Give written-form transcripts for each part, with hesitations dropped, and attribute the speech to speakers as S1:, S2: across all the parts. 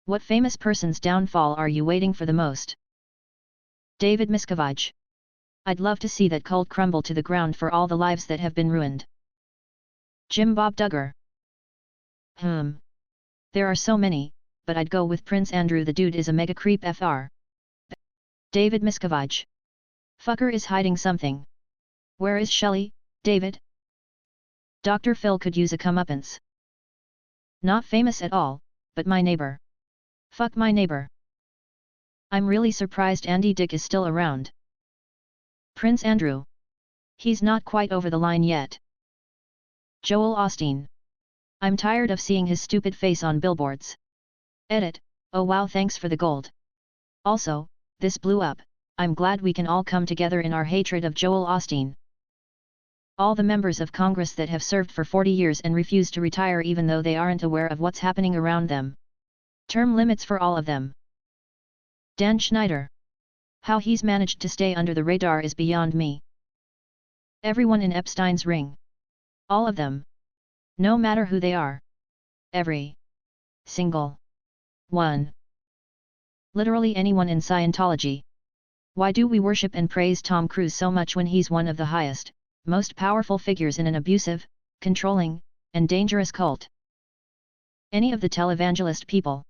S1: What famous person's downfall are you waiting for the most? David Miscavige. I'd love to see that cult crumble to the ground for all the lives that have been ruined. Jim Bob Duggar. There are so many, but I'd go with Prince Andrew. The dude is a mega creep fr. David Miscavige. Fucker is hiding something. Where is Shelley, David? Dr. Phil could use a comeuppance. Not famous at all, but my neighbor. Fuck my neighbor. I'm really surprised Andy Dick is still around. Prince Andrew. He's not quite over the line yet. Joel Osteen. I'm tired of seeing his stupid face on billboards. Edit, oh wow, thanks for the gold. Also, this blew up. I'm glad we can all come together in our hatred of Joel Osteen. All the members of Congress that have served for 40 years and refuse to retire even though they aren't aware of what's happening around them. Term limits for all of them. Dan Schneider. How he's managed to stay under the radar is beyond me. Everyone in Epstein's ring. All of them. No matter who they are. Every single one. Literally anyone in Scientology. Why do we worship and praise Tom Cruise so much when he's one of the highest, most powerful figures in an abusive, controlling, and dangerous cult? Any of the televangelist people.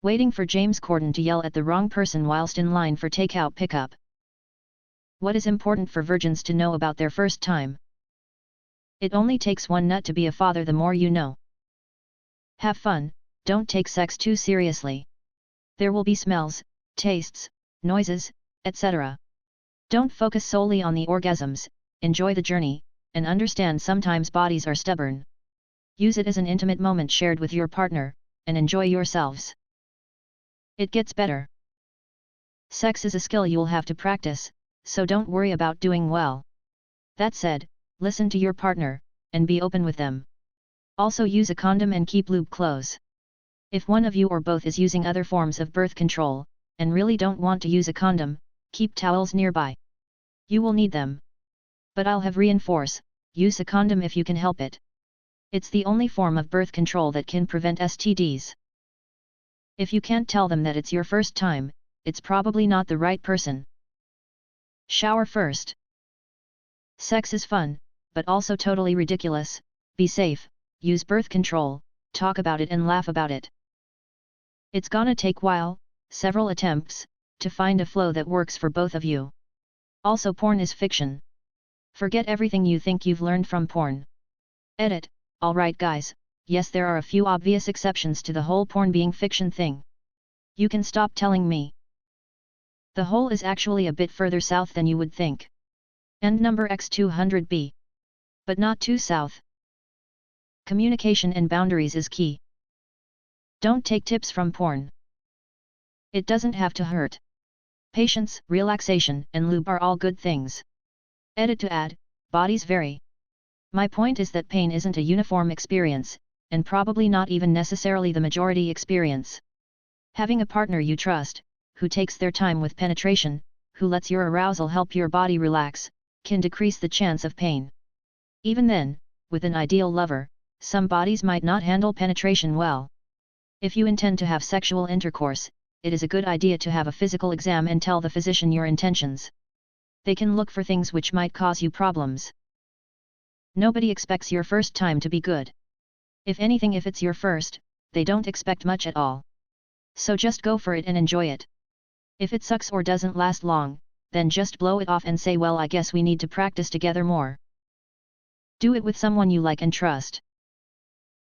S1: Waiting for James Corden to yell at the wrong person whilst in line for takeout pickup. What is important for virgins to know about their first time? It only takes one nut to be a father. The more you know. Have fun, don't take sex too seriously. There will be smells, tastes, noises, etc. Don't focus solely on the orgasms, enjoy the journey, and understand sometimes bodies are stubborn. Use it as an intimate moment shared with your partner, and enjoy yourselves. It gets better. Sex is a skill you'll have to practice, so don't worry about doing well. That said, listen to your partner, and be open with them. Also use a condom and keep lube close. If one of you or both is using other forms of birth control, and really don't want to use a condom, keep towels nearby. You will need them. But I'll have reinforce, use a condom if you can help it. It's the only form of birth control that can prevent STDs. If you can't tell them that it's your first time, it's probably not the right person. Shower first. Sex is fun, but also totally ridiculous. Be safe, use birth control, talk about it and laugh about it. It's gonna take while, several attempts, to find a flow that works for both of you. Also, porn is fiction. Forget everything you think you've learned from porn. Edit, alright guys, yes there are a few obvious exceptions to the whole porn being fiction thing. You can stop telling me. The whole is actually a bit further south than you would think. End number X200B. But not too south. Communication and boundaries is key. Don't take tips from porn. It doesn't have to hurt. Patience, relaxation, and lube are all good things. Edit to add, bodies vary. My point is that pain isn't a uniform experience, and probably not even necessarily the majority experience. Having a partner you trust, who takes their time with penetration, who lets your arousal help your body relax, can decrease the chance of pain. Even then, with an ideal lover, some bodies might not handle penetration well. If you intend to have sexual intercourse, it is a good idea to have a physical exam and tell the physician your intentions. They can look for things which might cause you problems. Nobody expects your first time to be good. If anything, if it's your first, they don't expect much at all. So just go for it and enjoy it. If it sucks or doesn't last long, then just blow it off and say, well, I guess we need to practice together more. Do it with someone you like and trust.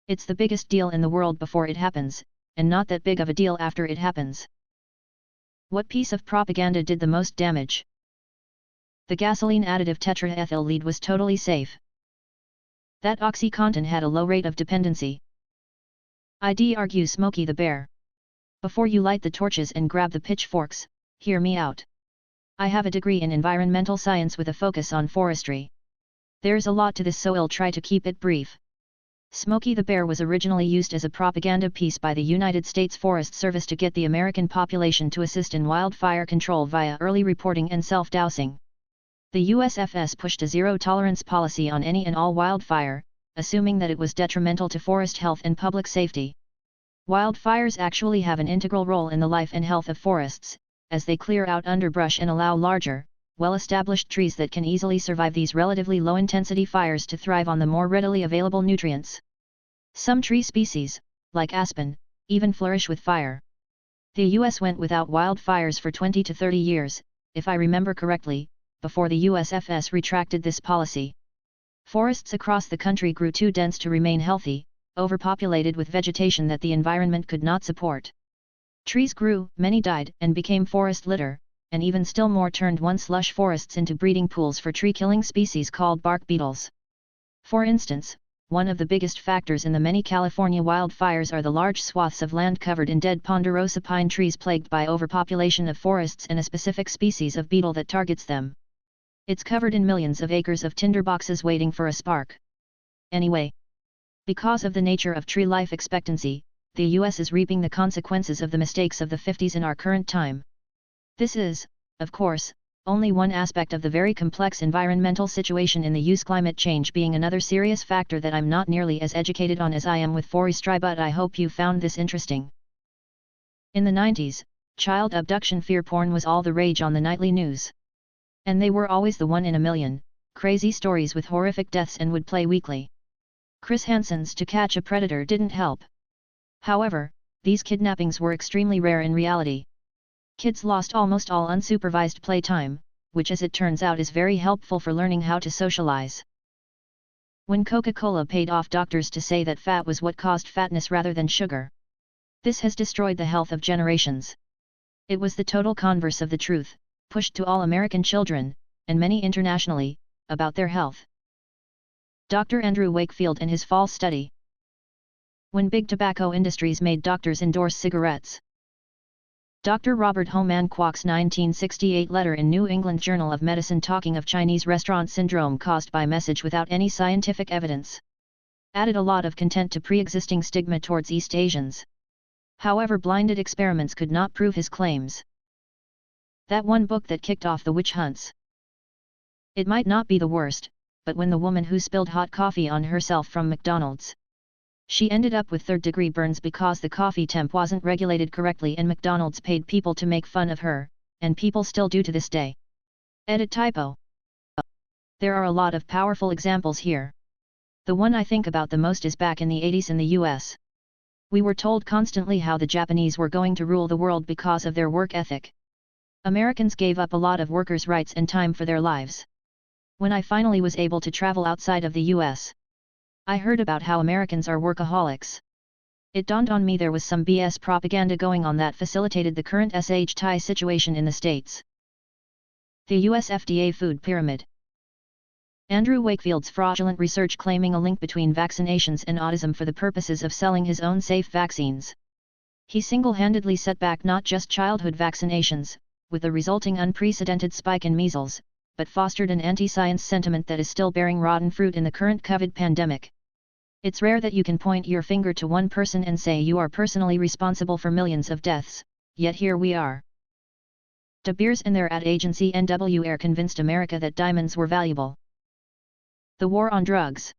S1: It's the biggest deal in the world before it happens, and not that big of a deal after it happens. What piece of propaganda did the most damage? The gasoline additive tetraethyl lead was totally safe. That OxyContin had a low rate of dependency. I'd argue Smokey the Bear. Before you light the torches and grab the pitchforks, hear me out. I have a degree in environmental science with a focus on forestry. There's a lot to this, so I'll try to keep it brief. Smokey the Bear was originally used as a propaganda piece by the United States Forest Service to get the American population to assist in wildfire control via early reporting and self-dousing. The USFS pushed a zero-tolerance policy on any and all wildfire, assuming that it was detrimental to forest health and public safety. Wildfires actually have an integral role in the life and health of forests, as they clear out underbrush and allow larger, well-established trees that can easily survive these relatively low-intensity fires to thrive on the more readily available nutrients. Some tree species, like aspen, even flourish with fire. The US went without wildfires for 20 to 30 years, if I remember correctly, before the USFS retracted this policy. Forests across the country grew too dense to remain healthy, overpopulated with vegetation that the environment could not support. Trees grew, many died and became forest litter, and even still more turned once lush forests into breeding pools for tree-killing species called bark beetles. For instance, one of the biggest factors in the many California wildfires are the large swaths of land covered in dead ponderosa pine trees plagued by overpopulation of forests and a specific species of beetle that targets them. It's covered in millions of acres of tinderboxes waiting for a spark. Anyway, because of the nature of tree life expectancy, the US is reaping the consequences of the mistakes of the 50s in our current time. This is, of course, only one aspect of the very complex environmental situation in the US, climate change being another serious factor that I'm not nearly as educated on as I am with forestry, but I hope you found this interesting. In the 90s, child abduction fear porn was all the rage on the nightly news. And they were always the 1 in a million, crazy stories with horrific deaths and would play weekly. Chris Hansen's To Catch a Predator didn't help. However, these kidnappings were extremely rare in reality. Kids lost almost all unsupervised playtime, which as it turns out is very helpful for learning how to socialize. When Coca-Cola paid off doctors to say that fat was what caused fatness rather than sugar. This has destroyed the health of generations. It was the total converse of the truth, pushed to all American children, and many internationally, about their health. Dr. Andrew Wakefield and his false study. When big tobacco industries made doctors endorse cigarettes. Dr. Robert Homan Kwok's 1968 letter in New England Journal of Medicine talking of Chinese restaurant syndrome caused by message without any scientific evidence added a lot of content to pre-existing stigma towards East Asians. However, blinded experiments could not prove his claims. That one book that kicked off the witch hunts. It might not be the worst, but when the woman who spilled hot coffee on herself from McDonald's, she ended up with third-degree burns because the coffee temp wasn't regulated correctly and McDonald's paid people to make fun of her, and people still do to this day. Edit typo. There are a lot of powerful examples here. The one I think about the most is back in the 80s in the US. We were told constantly how the Japanese were going to rule the world because of their work ethic. Americans gave up a lot of workers' rights and time for their lives. When I finally was able to travel outside of the US, I heard about how Americans are workaholics. It dawned on me there was some BS propaganda going on that facilitated the current SH-tie situation in the States. The US FDA food pyramid. Andrew Wakefield's fraudulent research claiming a link between vaccinations and autism for the purposes of selling his own safe vaccines. He single-handedly set back not just childhood vaccinations, with the resulting unprecedented spike in measles, but fostered an anti-science sentiment that is still bearing rotten fruit in the current COVID pandemic. It's rare that you can point your finger to one person and say you are personally responsible for millions of deaths, yet here we are. De Beers and their ad agency NWR convinced America that diamonds were valuable. The war on drugs.